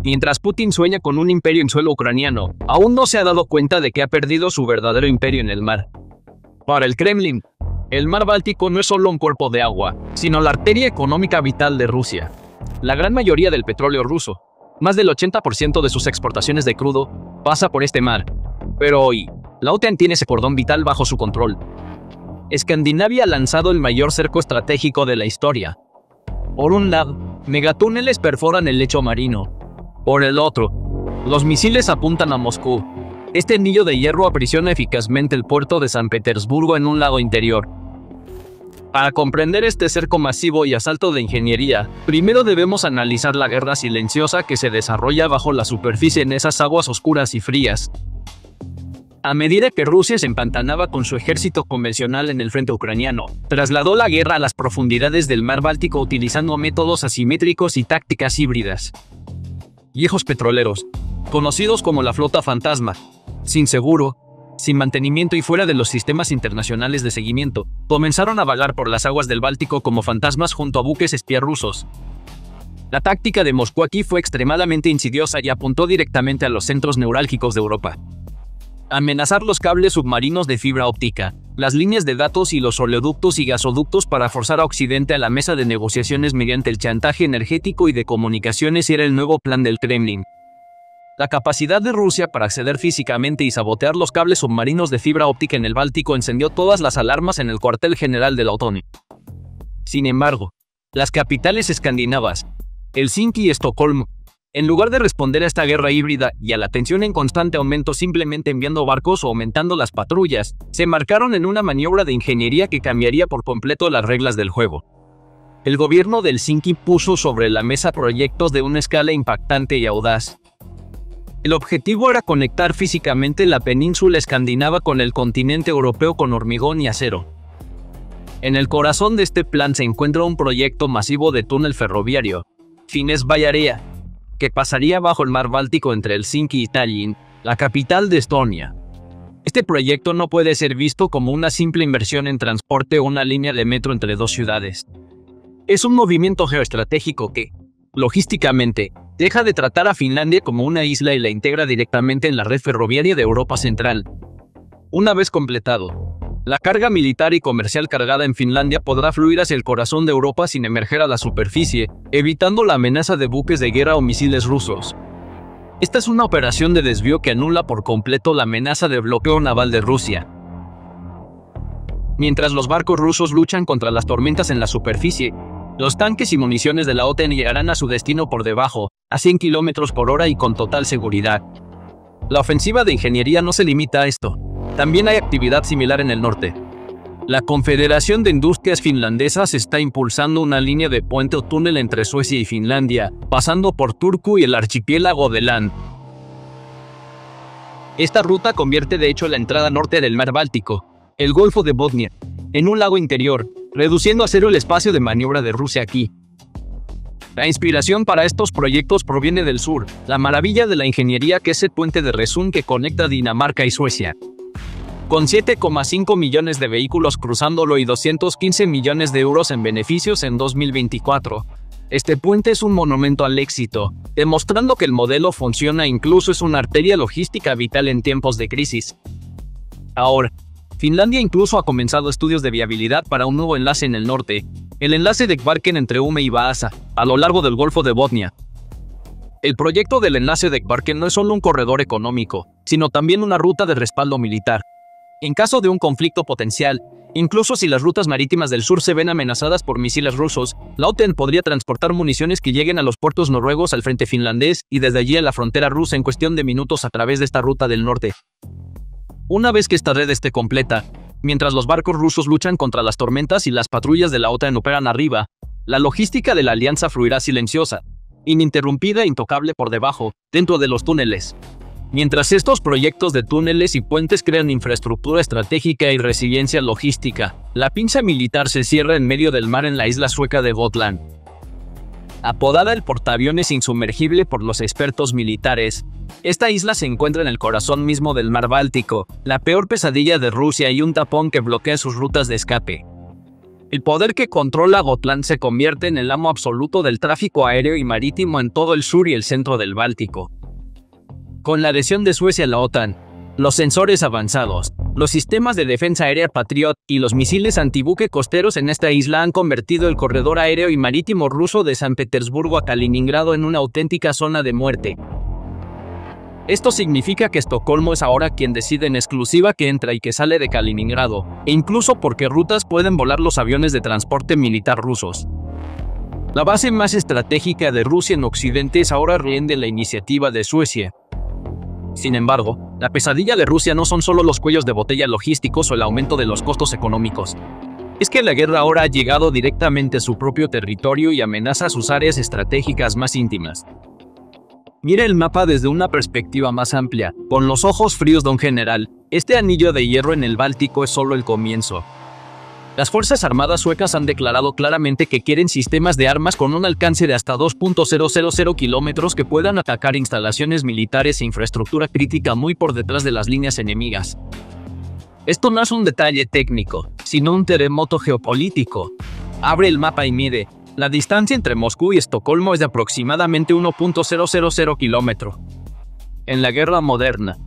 Mientras Putin sueña con un imperio en suelo ucraniano, aún no se ha dado cuenta de que ha perdido su verdadero imperio en el mar. Para el Kremlin, el mar Báltico no es solo un cuerpo de agua, sino la arteria económica vital de Rusia. La gran mayoría del petróleo ruso, más del 80% de sus exportaciones de crudo, pasa por este mar. Pero hoy, la OTAN tiene ese cordón vital bajo su control. Escandinavia ha lanzado el mayor cerco estratégico de la historia. Por un lado, megatúneles perforan el lecho marino. Por el otro, los misiles apuntan a Moscú. Este anillo de hierro aprisiona eficazmente el puerto de San Petersburgo en un lago interior. Para comprender este cerco masivo y asalto de ingeniería, primero debemos analizar la guerra silenciosa que se desarrolla bajo la superficie en esas aguas oscuras y frías. A medida que Rusia se empantanaba con su ejército convencional en el frente ucraniano, trasladó la guerra a las profundidades del mar Báltico utilizando métodos asimétricos y tácticas híbridas. Viejos petroleros, conocidos como la flota fantasma, sin seguro, sin mantenimiento y fuera de los sistemas internacionales de seguimiento, comenzaron a vagar por las aguas del Báltico como fantasmas junto a buques espía rusos. La táctica de Moscú aquí fue extremadamente insidiosa y apuntó directamente a los centros neurálgicos de Europa. Amenazar los cables submarinos de fibra óptica, las líneas de datos y los oleoductos y gasoductos para forzar a Occidente a la mesa de negociaciones mediante el chantaje energético y de comunicaciones era el nuevo plan del Kremlin. La capacidad de Rusia para acceder físicamente y sabotear los cables submarinos de fibra óptica en el Báltico encendió todas las alarmas en el cuartel general de la OTAN. Sin embargo, las capitales escandinavas, Helsinki y Estocolmo, en lugar de responder a esta guerra híbrida y a la tensión en constante aumento simplemente enviando barcos o aumentando las patrullas, se embarcaron en una maniobra de ingeniería que cambiaría por completo las reglas del juego. El gobierno de Helsinki puso sobre la mesa proyectos de una escala impactante y audaz. El objetivo era conectar físicamente la península escandinava con el continente europeo con hormigón y acero. En el corazón de este plan se encuentra un proyecto masivo de túnel ferroviario, Fines-Vallarea, que pasaría bajo el mar Báltico entre Helsinki y Tallinn, la capital de Estonia. Este proyecto no puede ser visto como una simple inversión en transporte o una línea de metro entre dos ciudades. Es un movimiento geoestratégico que, logísticamente, deja de tratar a Finlandia como una isla y la integra directamente en la red ferroviaria de Europa Central. Una vez completado, la carga militar y comercial cargada en Finlandia podrá fluir hacia el corazón de Europa sin emerger a la superficie, evitando la amenaza de buques de guerra o misiles rusos. Esta es una operación de desvío que anula por completo la amenaza de bloqueo naval de Rusia. Mientras los barcos rusos luchan contra las tormentas en la superficie, los tanques y municiones de la OTAN llegarán a su destino por debajo, a 100 km por hora y con total seguridad. La ofensiva de ingeniería no se limita a esto. También hay actividad similar en el norte. La Confederación de Industrias Finlandesas está impulsando una línea de puente o túnel entre Suecia y Finlandia, pasando por Turku y el archipiélago de Land. Esta ruta convierte de hecho la entrada norte del mar Báltico, el Golfo de Botnia, en un lago interior, reduciendo a cero el espacio de maniobra de Rusia aquí. La inspiración para estos proyectos proviene del sur, la maravilla de la ingeniería que es el puente de Resund que conecta Dinamarca y Suecia. Con 7,5 millones de vehículos cruzándolo y 215 millones de euros en beneficios en 2024. Este puente es un monumento al éxito, demostrando que el modelo funciona e incluso es una arteria logística vital en tiempos de crisis. Ahora, Finlandia incluso ha comenzado estudios de viabilidad para un nuevo enlace en el norte, el enlace de Kvarken entre Ume y Vaasa, a lo largo del Golfo de Botnia. El proyecto del enlace de Kvarken no es solo un corredor económico, sino también una ruta de respaldo militar. En caso de un conflicto potencial, incluso si las rutas marítimas del sur se ven amenazadas por misiles rusos, la OTAN podría transportar municiones que lleguen a los puertos noruegos al frente finlandés y desde allí a la frontera rusa en cuestión de minutos a través de esta ruta del norte. Una vez que esta red esté completa, mientras los barcos rusos luchan contra las tormentas y las patrullas de la OTAN operan arriba, la logística de la alianza fluirá silenciosa, ininterrumpida e intocable por debajo, dentro de los túneles. Mientras estos proyectos de túneles y puentes crean infraestructura estratégica y resiliencia logística, la pinza militar se cierra en medio del mar en la isla sueca de Gotland. Apodada el portaaviones insumergible por los expertos militares, esta isla se encuentra en el corazón mismo del mar Báltico, la peor pesadilla de Rusia y un tapón que bloquea sus rutas de escape. El poder que controla Gotland se convierte en el amo absoluto del tráfico aéreo y marítimo en todo el sur y el centro del Báltico. Con la adhesión de Suecia a la OTAN, los sensores avanzados, los sistemas de defensa aérea Patriot y los misiles antibuque costeros en esta isla han convertido el corredor aéreo y marítimo ruso de San Petersburgo a Kaliningrado en una auténtica zona de muerte. Esto significa que Estocolmo es ahora quien decide en exclusiva que entra y que sale de Kaliningrado, e incluso por qué rutas pueden volar los aviones de transporte militar rusos. La base más estratégica de Rusia en Occidente es ahora rehén de la iniciativa de Suecia. Sin embargo, la pesadilla de Rusia no son solo los cuellos de botella logísticos o el aumento de los costos económicos. Es que la guerra ahora ha llegado directamente a su propio territorio y amenaza sus áreas estratégicas más íntimas. Mire el mapa desde una perspectiva más amplia. Con los ojos fríos de un general, este anillo de hierro en el Báltico es solo el comienzo. Las Fuerzas Armadas suecas han declarado claramente que quieren sistemas de armas con un alcance de hasta 2.000 kilómetros que puedan atacar instalaciones militares e infraestructura crítica muy por detrás de las líneas enemigas. Esto no es un detalle técnico, sino un terremoto geopolítico. Abre el mapa y mide. La distancia entre Moscú y Estocolmo es de aproximadamente 1.000 kilómetros. En la guerra moderna,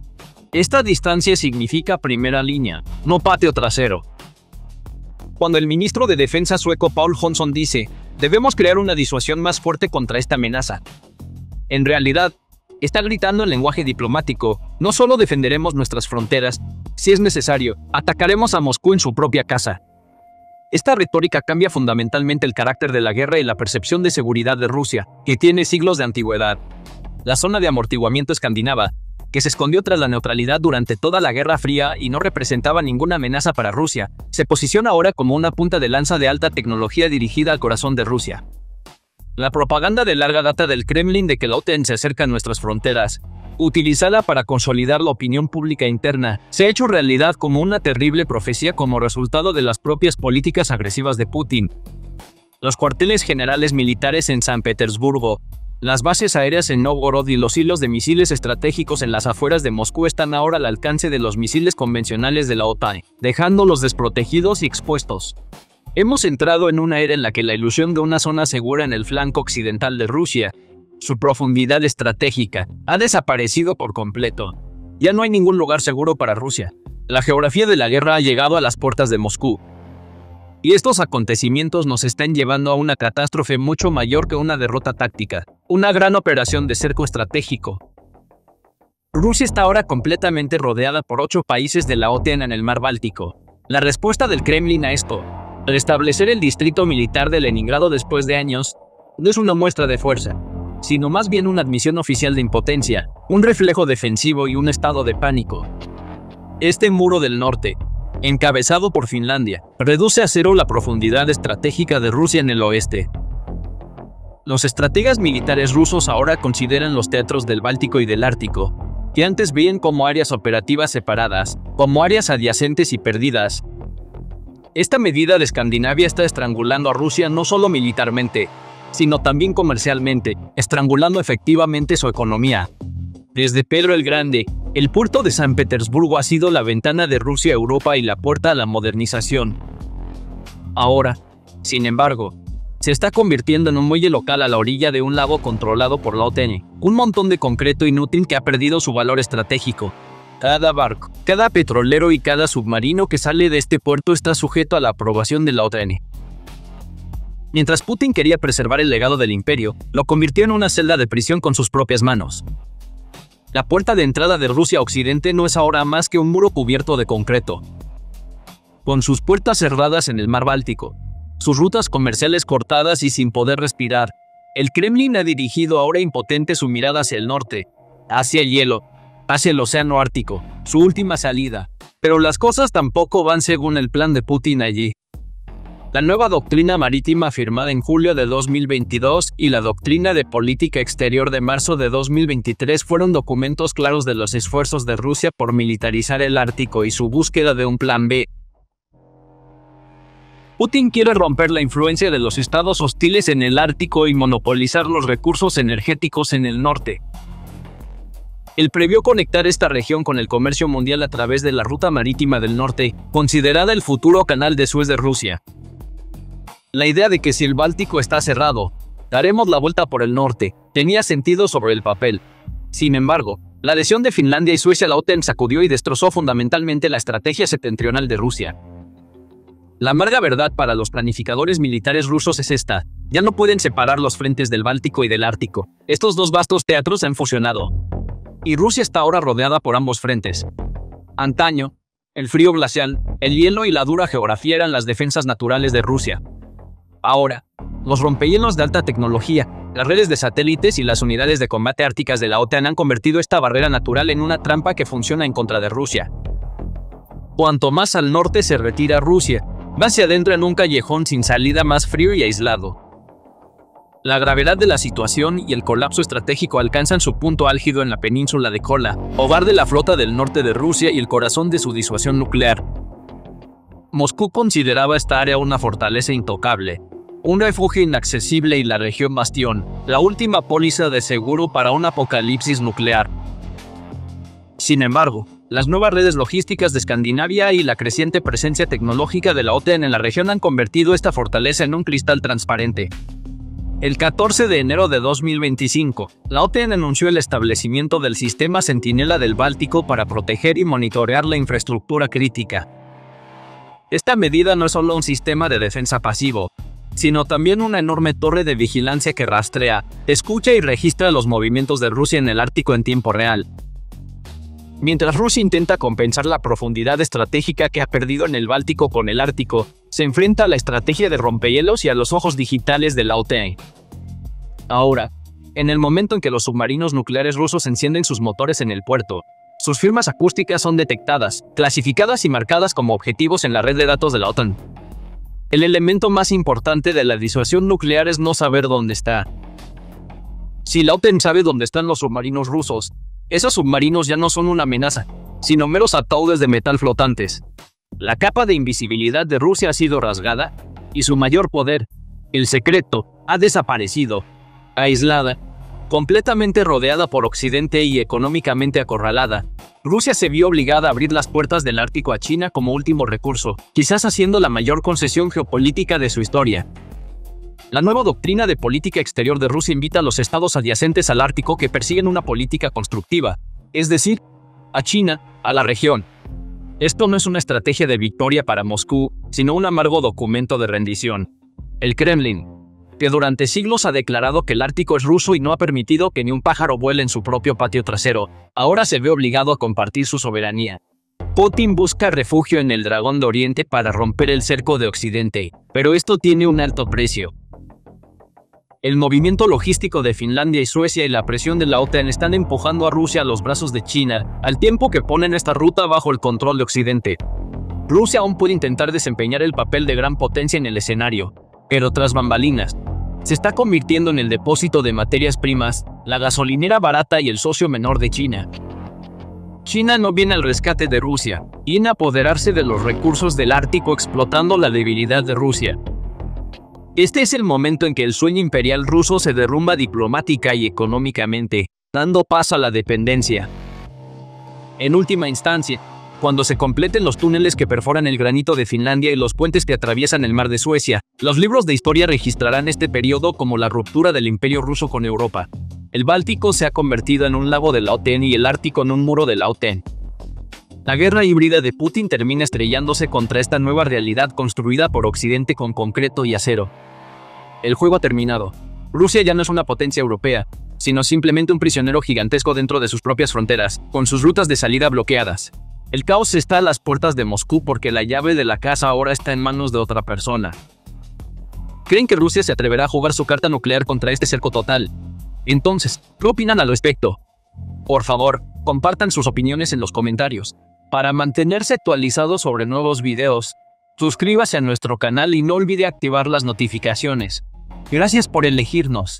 esta distancia significa primera línea, no patio trasero. Cuando el ministro de Defensa sueco Paul Jonsson dice, debemos crear una disuasión más fuerte contra esta amenaza, en realidad, está gritando en lenguaje diplomático, no solo defenderemos nuestras fronteras, si es necesario, atacaremos a Moscú en su propia casa. Esta retórica cambia fundamentalmente el carácter de la guerra y la percepción de seguridad de Rusia, que tiene siglos de antigüedad. La zona de amortiguamiento escandinava, que se escondió tras la neutralidad durante toda la Guerra Fría y no representaba ninguna amenaza para Rusia, se posiciona ahora como una punta de lanza de alta tecnología dirigida al corazón de Rusia. La propaganda de larga data del Kremlin de que la OTAN se acerca a nuestras fronteras, utilizada para consolidar la opinión pública interna, se ha hecho realidad como una terrible profecía como resultado de las propias políticas agresivas de Putin. Los cuarteles generales militares en San Petersburgo, las bases aéreas en Novgorod y los hilos de misiles estratégicos en las afueras de Moscú están ahora al alcance de los misiles convencionales de la OTAN, dejándolos desprotegidos y expuestos. Hemos entrado en una era en la que la ilusión de una zona segura en el flanco occidental de Rusia, su profundidad estratégica, ha desaparecido por completo. Ya no hay ningún lugar seguro para Rusia. La geografía de la guerra ha llegado a las puertas de Moscú. Y estos acontecimientos nos están llevando a una catástrofe mucho mayor que una derrota táctica, una gran operación de cerco estratégico. Rusia está ahora completamente rodeada por 8 países de la OTAN en el mar Báltico. La respuesta del Kremlin a esto, restablecer el distrito militar de Leningrado después de años, no es una muestra de fuerza, sino más bien una admisión oficial de impotencia, un reflejo defensivo y un estado de pánico. Este muro del norte, encabezado por Finlandia, reduce a cero la profundidad estratégica de Rusia en el oeste. Los estrategas militares rusos ahora consideran los teatros del Báltico y del Ártico, que antes veían como áreas operativas separadas, como áreas adyacentes y perdidas. Esta medida de Escandinavia está estrangulando a Rusia no solo militarmente, sino también comercialmente, estrangulando efectivamente su economía. Desde Pedro el Grande, el puerto de San Petersburgo ha sido la ventana de Rusia a Europa y la puerta a la modernización. Ahora, sin embargo, se está convirtiendo en un muelle local a la orilla de un lago controlado por la OTAN, un montón de concreto inútil que ha perdido su valor estratégico. Cada barco, cada petrolero y cada submarino que sale de este puerto está sujeto a la aprobación de la OTAN. Mientras Putin quería preservar el legado del imperio, lo convirtió en una celda de prisión con sus propias manos. La puerta de entrada de Rusia a Occidente no es ahora más que un muro cubierto de concreto. Con sus puertas cerradas en el mar Báltico, sus rutas comerciales cortadas y sin poder respirar, el Kremlin ha dirigido ahora impotente su mirada hacia el norte, hacia el hielo, hacia el océano Ártico, su última salida. Pero las cosas tampoco van según el plan de Putin allí. La nueva doctrina marítima firmada en julio de 2022 y la doctrina de política exterior de marzo de 2023 fueron documentos claros de los esfuerzos de Rusia por militarizar el Ártico y su búsqueda de un plan B. Putin quiere romper la influencia de los estados hostiles en el Ártico y monopolizar los recursos energéticos en el norte. Él previó conectar esta región con el comercio mundial a través de la ruta marítima del norte, considerada el futuro canal de Suez de Rusia. La idea de que si el Báltico está cerrado, daremos la vuelta por el norte, tenía sentido sobre el papel. Sin embargo, la adhesión de Finlandia y Suecia a la OTAN sacudió y destrozó fundamentalmente la estrategia septentrional de Rusia. La amarga verdad para los planificadores militares rusos es esta: ya no pueden separar los frentes del Báltico y del Ártico. Estos dos vastos teatros se han fusionado, y Rusia está ahora rodeada por ambos frentes. Antaño, el frío glacial, el hielo y la dura geografía eran las defensas naturales de Rusia. Ahora, los rompehielos de alta tecnología, las redes de satélites y las unidades de combate árticas de la OTAN han convertido esta barrera natural en una trampa que funciona en contra de Rusia. Cuanto más al norte se retira Rusia, más se adentra en un callejón sin salida más frío y aislado. La gravedad de la situación y el colapso estratégico alcanzan su punto álgido en la península de Kola, hogar de la flota del norte de Rusia y el corazón de su disuasión nuclear. Moscú consideraba esta área una fortaleza intocable, un refugio inaccesible y la región bastión, la última póliza de seguro para un apocalipsis nuclear. Sin embargo, las nuevas redes logísticas de Escandinavia y la creciente presencia tecnológica de la OTAN en la región han convertido esta fortaleza en un cristal transparente. El 14 de enero de 2025, la OTAN anunció el establecimiento del sistema Centinela del Báltico para proteger y monitorear la infraestructura crítica. Esta medida no es solo un sistema de defensa pasivo, sino también una enorme torre de vigilancia que rastrea, escucha y registra los movimientos de Rusia en el Ártico en tiempo real. Mientras Rusia intenta compensar la profundidad estratégica que ha perdido en el Báltico con el Ártico, se enfrenta a la estrategia de rompehielos y a los ojos digitales de la OTAN. Ahora, en el momento en que los submarinos nucleares rusos encienden sus motores en el puerto, sus firmas acústicas son detectadas, clasificadas y marcadas como objetivos en la red de datos de la OTAN. El elemento más importante de la disuasión nuclear es no saber dónde está. Si la OTAN sabe dónde están los submarinos rusos, esos submarinos ya no son una amenaza, sino meros ataúdes de metal flotantes. La capa de invisibilidad de Rusia ha sido rasgada, y su mayor poder, el secreto, ha desaparecido, aislada, completamente rodeada por Occidente y económicamente acorralada. Rusia se vio obligada a abrir las puertas del Ártico a China como último recurso, quizás haciendo la mayor concesión geopolítica de su historia. La nueva doctrina de política exterior de Rusia invita a los estados adyacentes al Ártico que persiguen una política constructiva, es decir, a China, a la región. Esto no es una estrategia de victoria para Moscú, sino un amargo documento de rendición. El Kremlin, que durante siglos ha declarado que el Ártico es ruso y no ha permitido que ni un pájaro vuele en su propio patio trasero, ahora se ve obligado a compartir su soberanía. Putin busca refugio en el Dragón de Oriente para romper el cerco de Occidente, pero esto tiene un alto precio. El movimiento logístico de Finlandia y Suecia y la presión de la OTAN están empujando a Rusia a los brazos de China, al tiempo que ponen esta ruta bajo el control de Occidente. Rusia aún puede intentar desempeñar el papel de gran potencia en el escenario, pero tras bambalinas, se está convirtiendo en el depósito de materias primas, la gasolinera barata y el socio menor de China. China no viene al rescate de Rusia, viene a apoderarse de los recursos del Ártico explotando la debilidad de Rusia. Este es el momento en que el sueño imperial ruso se derrumba diplomática y económicamente, dando paso a la dependencia. En última instancia, cuando se completen los túneles que perforan el granito de Finlandia y los puentes que atraviesan el mar de Suecia, los libros de historia registrarán este periodo como la ruptura del imperio ruso con Europa. El Báltico se ha convertido en un lago de la OTAN y el Ártico en un muro de la OTAN. La guerra híbrida de Putin termina estrellándose contra esta nueva realidad construida por Occidente con concreto y acero. El juego ha terminado. Rusia ya no es una potencia europea, sino simplemente un prisionero gigantesco dentro de sus propias fronteras, con sus rutas de salida bloqueadas. El caos está a las puertas de Moscú porque la llave de la casa ahora está en manos de otra persona. ¿Creen que Rusia se atreverá a jugar su carta nuclear contra este cerco total? Entonces, ¿qué opinan al respecto? Por favor, compartan sus opiniones en los comentarios. Para mantenerse actualizado sobre nuevos videos, suscríbase a nuestro canal y no olvide activar las notificaciones. Gracias por elegirnos.